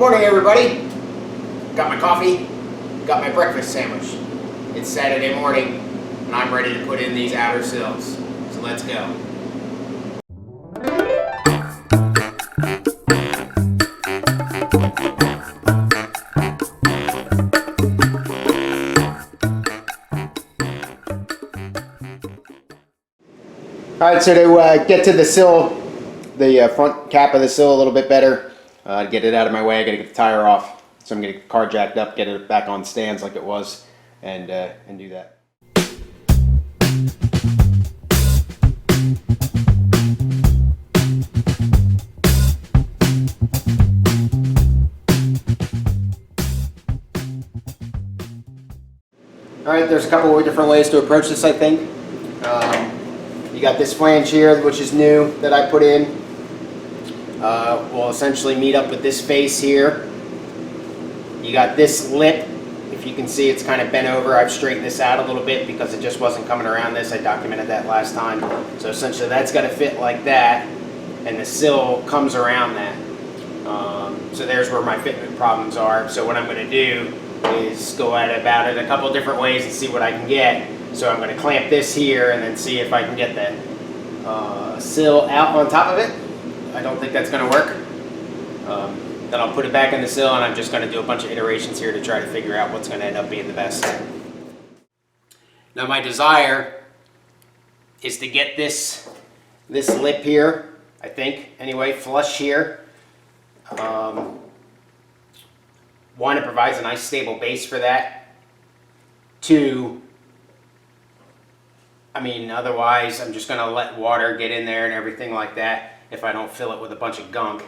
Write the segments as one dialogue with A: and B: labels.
A: Morning, everybody. Got my coffee, got my breakfast sandwich. It's Saturday morning, and I'm ready to put in these outer sills. So let's go. All right, so to get to the sill, the front cap of the sill a little bit better, to get it out of my way, I gotta get the tire off. So I'm gonna get the car jacked up, get it back on stands like it was, and do that. All right, there's a couple of different ways to approach this, I think. You got this flange here, which is new, that I put in. Will essentially meet up with this face here. You got this lip. If you can see, it's kind of bent over. I've straightened this out a little bit because it just wasn't coming around this. I documented that last time. So essentially that's got to fit like that, and the sill comes around that. So there's where my fitment problems are. So what I'm going to do is go at about it a couple of different ways and see what I can get. So I'm going to clamp this here and then see if I can get the sill out on top of it. I don't think that's going to work. Then I'll put it back in the sill, and I'm just going to do a bunch of iterations here to try to figure out what's going to end up being the best. Now my desire is to get this lip here, I think, anyway, flush here. One, it provides a nice stable base for that. Two, I mean, otherwise I'm just going to let water get in there and everything like that if I don't fill it with a bunch of gunk.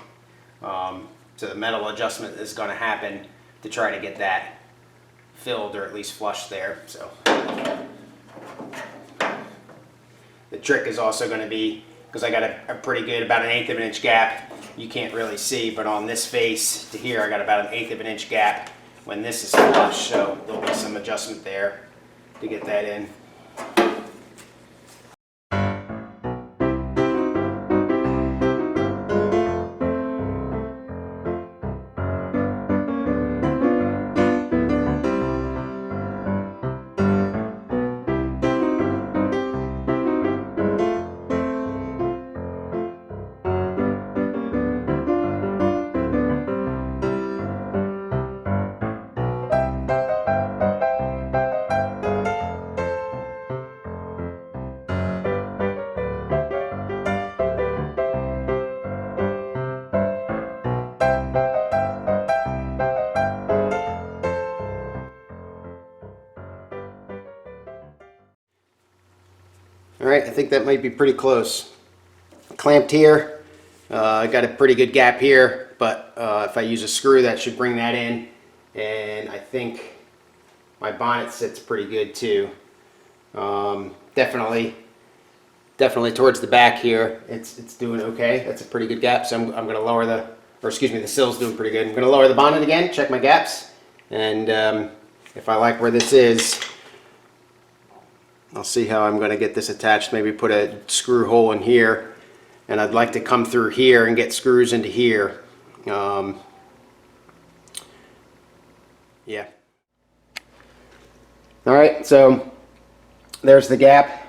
A: So the metal adjustment is going to happen to try to get that filled or at least flushed there. So the trick is also going to be, because I got a pretty good, about 1/8 of an inch gap. You can't really see, but on this face to here I got about 1/8 of an inch gap when this is flush, so there'll be some adjustment there to get that in. All right, I think that might be pretty close. Clamped here, I got a pretty good gap here, but if I use a screw that should bring that in, and I think my bonnet sits pretty good too. Definitely towards the back here, it's doing okay. That's a pretty good gap, so I'm going to lower the, or excuse me, the sill's doing pretty good. I'm going to lower the bonnet again, check my gaps, and if I like where this is, I'll see how I'm going to get this attached. Maybe put a screw hole in here, and I'd like to come through here and get screws into here. Yeah. All right, so there's the gap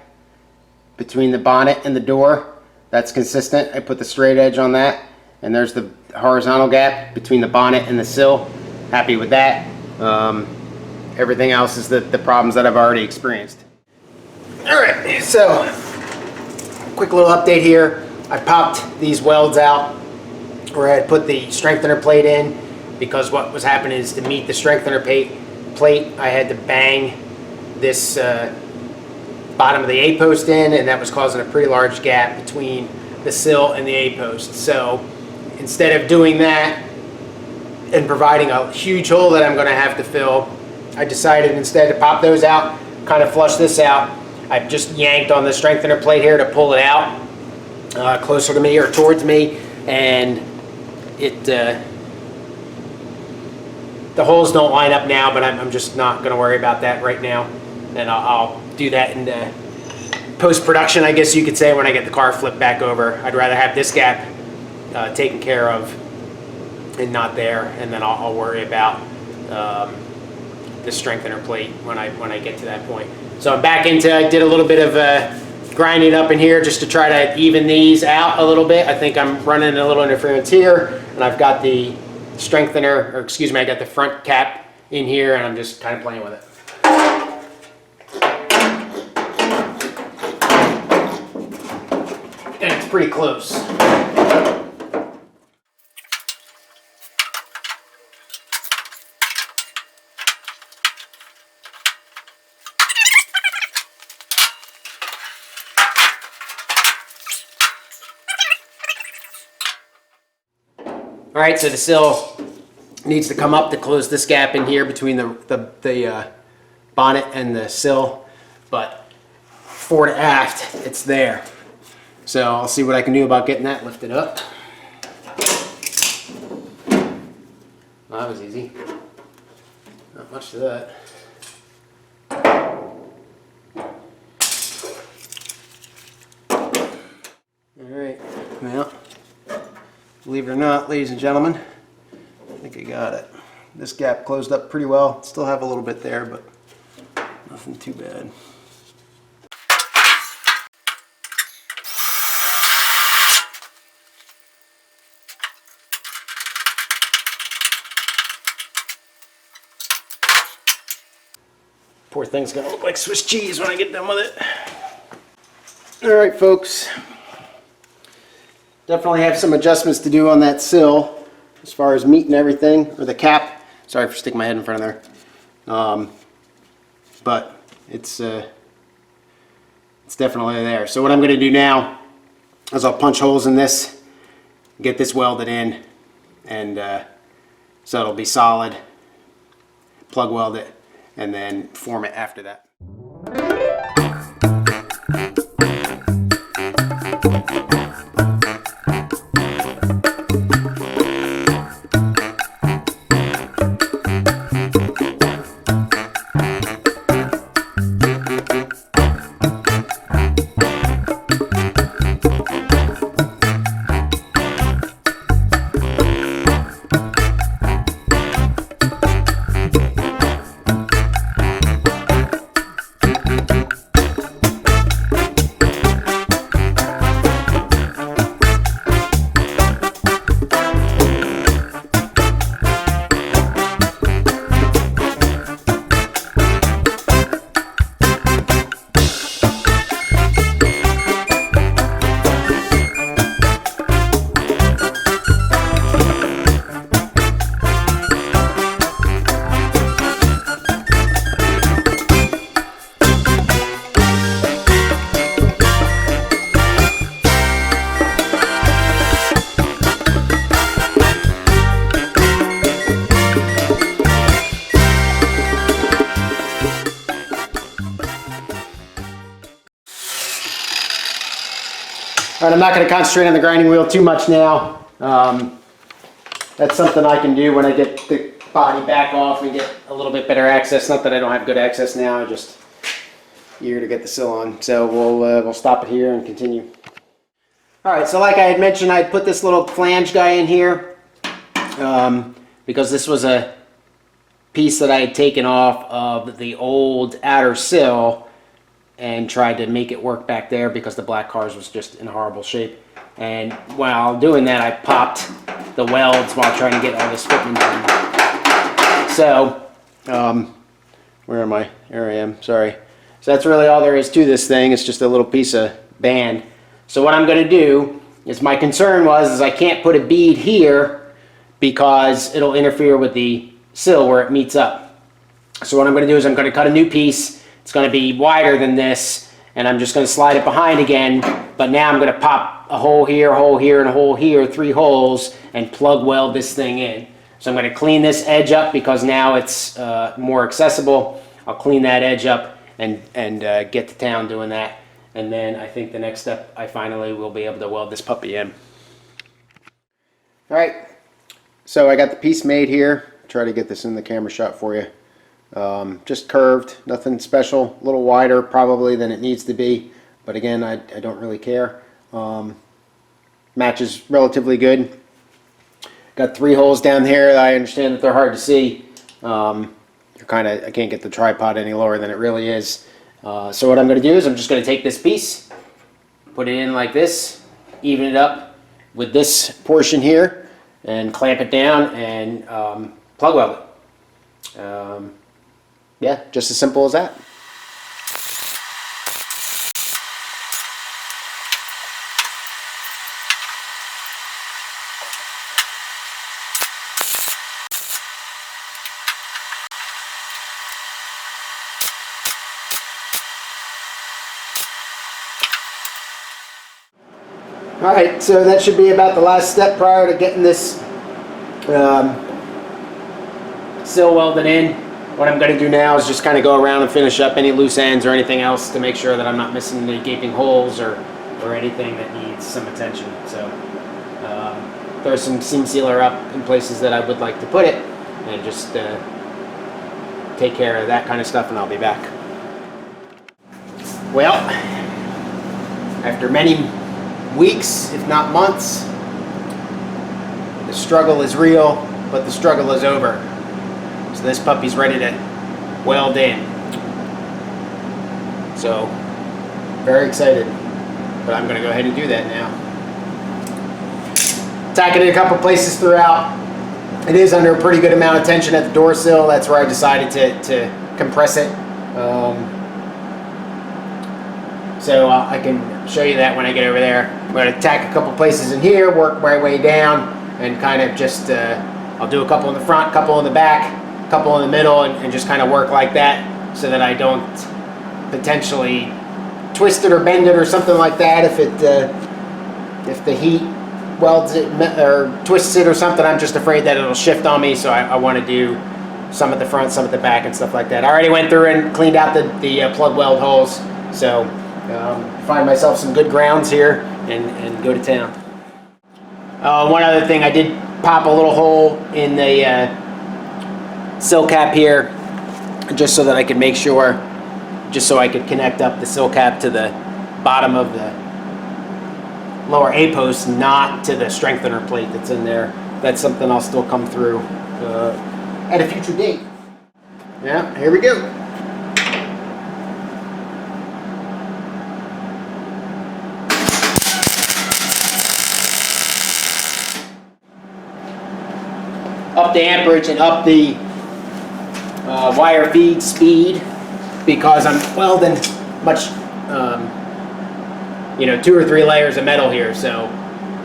A: between the bonnet and the door. That's consistent. I put the straight edge on that, and there's the horizontal gap between the bonnet and the sill. Happy with that. Everything else is the problems that I've already experienced. Alright, so quick little update here. I popped these welds out where I had put the strengthener plate in, because what was happening is to meet the strengthener plate I had to bang this bottom of the A-post in, and that was causing a pretty large gap between the sill and the A-post. So instead of doing that and providing a huge hole that I'm going to have to fill, I decided instead to pop those out, kind of flush this out. I've just yanked on the strengthener plate here to pull it out closer to me or towards me, and the holes don't line up now, but I'm just not going to worry about that right now, and I'll do that in post-production, I guess you could say, when I get the car flipped back over. I'd rather have this gap taken care of and not there, and then I'll worry about the strengthener plate when I get to that point. So I'm back into, I did a little bit of grinding up in here just to try to even these out a little bit. I think I'm running a little interference here, and I've got the strengthener, or excuse me, I got the front cap in here, and I'm just kind of playing with it. And it's pretty close. All right, so the sill needs to come up to close this gap in here between the bonnet and the sill, but fore to aft, it's there. So I'll see what I can do about getting that lifted up. Well, that was easy. Not much to that. All right, well, believe it or not, ladies and gentlemen, I think I got it. This gap closed up pretty well. Still have a little bit there, but nothing too bad. Poor thing's gonna look like Swiss cheese when I get done with it. All right, folks. Definitely have some adjustments to do on that sill as far as meat and everything, or the cap. Sorry for sticking my head in front of there. But it's definitely there. So what I'm going to do now is I'll punch holes in this, get this welded in, and so it'll be solid, plug weld it, and then form it after that. All right, I'm not going to concentrate on the grinding wheel too much now. That's something I can do when I get the body back off and get a little bit better access. Not that I don't have good access now, just eager to get the sill on. So we'll stop it here and continue. All right, so like I had mentioned, I put this little flange guy in here because this was a piece that I had taken off of the old outer sill and tried to make it work back there because the black cars was just in horrible shape. And while doing that, I popped the welds while trying to get all this fitment done. So, where am I? Here I am, sorry. So that's really all there is to this thing. It's just a little piece of band. So what I'm gonna do is, my concern was I can't put a bead here because it'll interfere with the sill where it meets up. So what I'm gonna do is I'm gonna cut a new piece. It's going to be wider than this, and I'm just going to slide it behind again, but now I'm going to pop a hole here, and a hole here, 3 holes, and plug weld this thing in. So I'm going to clean this edge up because now it's more accessible. I'll clean that edge up and get to town doing that, and then I think the next step, I finally will be able to weld this puppy in. All right, so I got the piece made here. Try to get this in the camera shot for you. Just curved, nothing special, a little wider probably than it needs to be, but again, I don't really care. Matches relatively good. Got 3 holes down here. I understand that they're hard to see. I can't get the tripod any lower than it really is. So what I'm going to do is I'm just going to take this piece, put it in like this, even it up with this portion here, and clamp it down and plug weld it. Yeah, just as simple as that. Alright, so that should be about the last step prior to getting this sill welded in. What I'm going to do now is just kind of go around and finish up any loose ends or anything else to make sure that I'm not missing any gaping holes or anything that needs some attention. So throw some seam sealer up in places that I would like to put it, and just take care of that kind of stuff, and I'll be back. Well, after many weeks, if not months, the struggle is real, but the struggle is over. So this puppy's ready to weld in. So, very excited. But I'm going to go ahead and do that now. Tack it in a couple places throughout. It is under a pretty good amount of tension at the door sill. That's where I decided to compress it. So I can show you that when I get over there. I'm going to tack a couple places in here, work my way down, and kind of just, I'll do a couple in the front, couple in the back, couple in the middle, and just kind of work like that so that I don't potentially twist it or bend it or something like that. If the heat welds it or twists it or something, I'm just afraid that it'll shift on me, so I want to do some at the front, some at the back, and stuff like that. I already went through and cleaned out the plug weld holes, so find myself some good grounds here and go to town. One other thing, I did pop a little hole in the sill cap here, just so that I could make sure, just so I could connect up the sill cap to the bottom of the lower A post, not to the strengthener plate that's in there. That's something I'll still come through at a future date. Yeah, here we go. Up the amperage and up the wire feed speed, because I'm welding much, 2 or 3 layers of metal here. So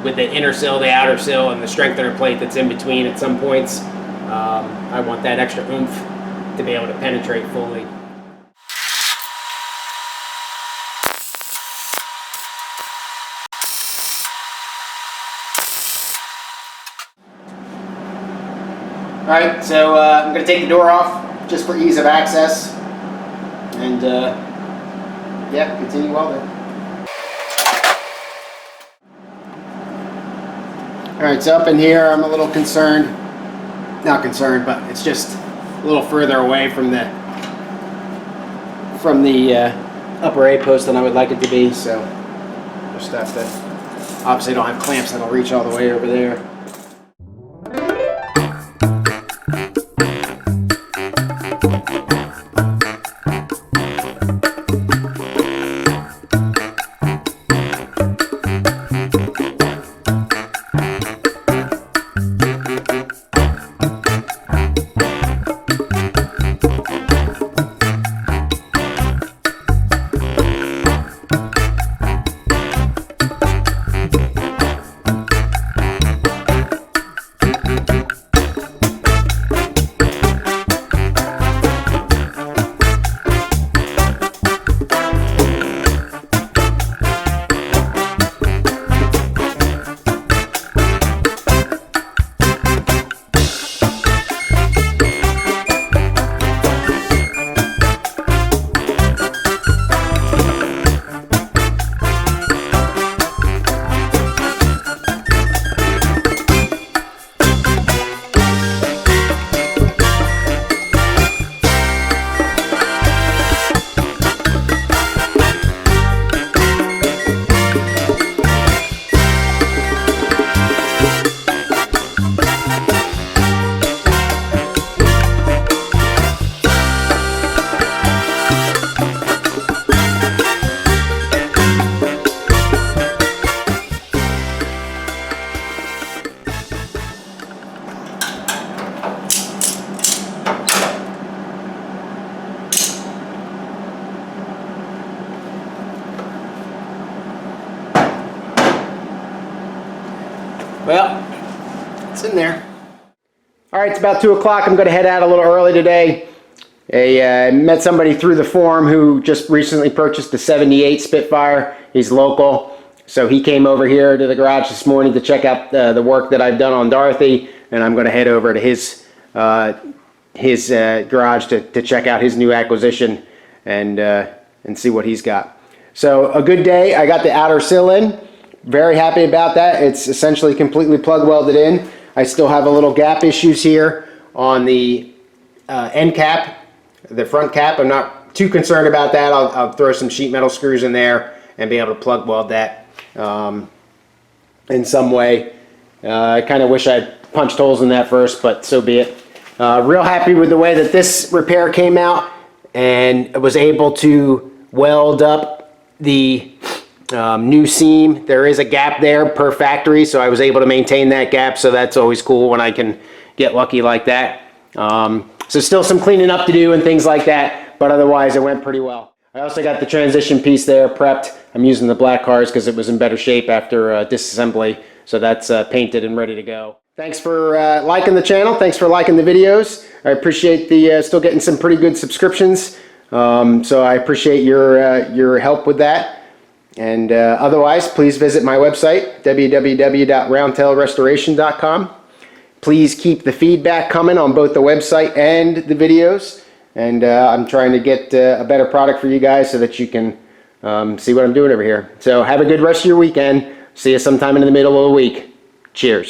A: with the inner sill, the outer sill, and the strengthener plate that's in between at some points, I want that extra oomph to be able to penetrate fully. Alright, so I'm going to take the door off just for ease of access, and yeah, continue welding. Alright, so up in here I'm a little concerned, not concerned, but it's just a little further away from the upper A post than I would like it to be, so just have to, obviously don't have clamps that'll reach all the way over there. in there. All right, it's about 2 o'clock. I'm going to head out a little early today. I met somebody through the forum who just recently purchased a 78 Spitfire. He's local, so he came over here to the garage this morning to check out the work that I've done on Dorothy, and I'm going to head over to his garage to check out his new acquisition and see what he's got. So a good day. I got the outer sill in. Very happy about that. It's essentially completely plug welded in. I still have a little gap issues here on the end cap, the front cap. I'm not too concerned about that. I'll throw some sheet metal screws in there and be able to plug weld that in some way. I kind of wish I'd punched holes in that first, but so be it. Real happy with the way that this repair came out, and was able to weld up the new seam. There is a gap there per factory, so I was able to maintain that gap, so that's always cool when I can get lucky like that. So still some cleaning up to do and things like that, but otherwise it went pretty well. I also got the transition piece there prepped. I'm using the black cars because it was in better shape after disassembly, so that's painted and ready to go. Thanks for liking the channel. Thanks for liking the videos. I appreciate the still getting some pretty good subscriptions, so I appreciate your help with that. And otherwise, please visit my website, www.roundtailrestoration.com. Please keep the feedback coming on both the website and the videos. And I'm trying to get a better product for you guys so that you can see what I'm doing over here. So have a good rest of your weekend. See you sometime in the middle of the week. Cheers.